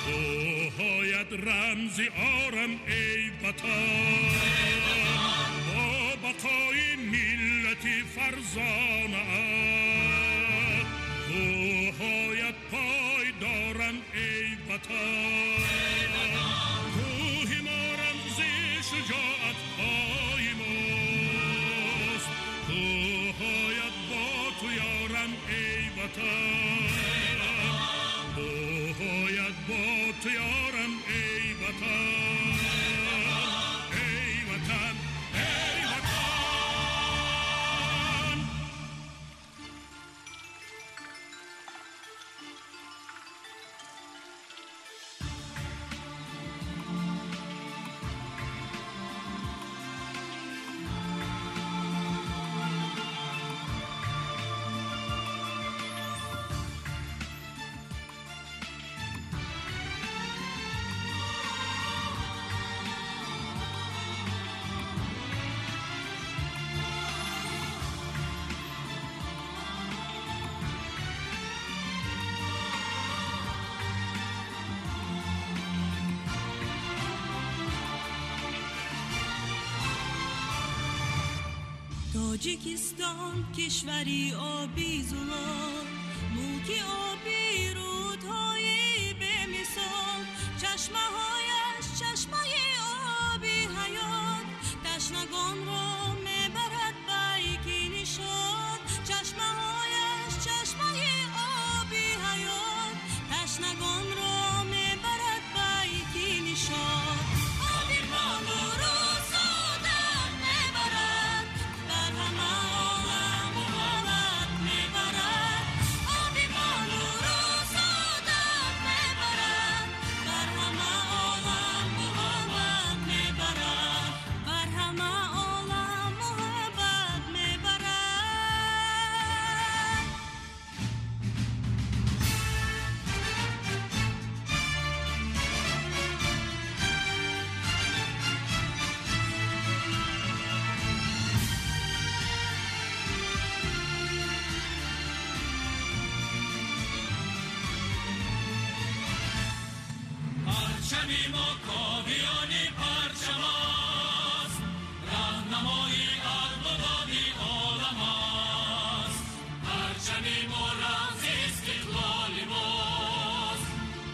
توهایت رمزی آرم ای وطن، با بقای ملتی فرزانه توهایت پای دارم ای وطن، توهی ما رمزی شجاعت پای ماست، توهایت با تو یارم ای وطن، توهایت با تو یارم ای وطن، ای وطن، ای وطن. تاجیکستان کشوری آبی زلال، ملکی آبی رودهای به مثال، چشمهایش چشمه آبی حیات، تشنگان را میبرد بیکی نشاط، چشمهایش چشمه آبی حیات، تشنگان را میبرد بیکی نشاط. آبی ما رو سعادت میبرد، در همه عالم محبت میبرد. آبی ما رو سعادت میبرد، در همه عالم محبت میبرد، بر همه عالم محبت میبرد. پرچمی ما کاویانی پرچم است، راهنمای عقل و دادی عالم است. پرچمی ما رمز استقلال ماست،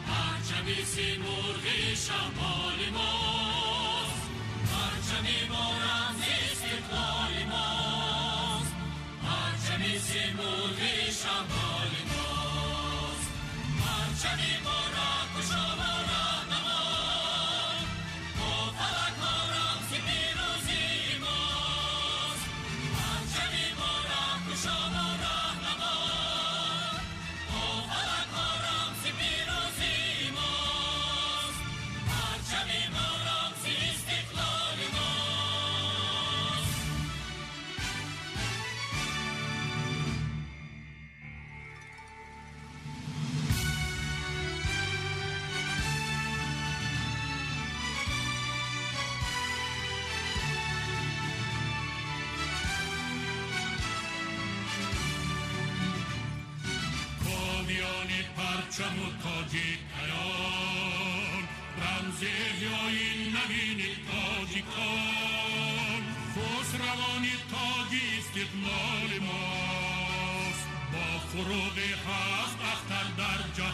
پرچمی سیمرغ شمال ماست. پرچمی ما رمز استقلال ماست، پرچمی سیمرغ شمال ماست. پرچمی ما را کشا و راهنمای، با فلک ها رمز پیروزی ماست. پرچمی ما را کشا و راهنمای، با فلک ها رمز پیروزی ماست. پرچمی ما رمز استقلال ماست. کاویانی پرچم و تاجیک کیان، رمز احیای نوین تاجیکان. خسروانی تاجی استقلال ماست، با فروغ هفت اختر در جان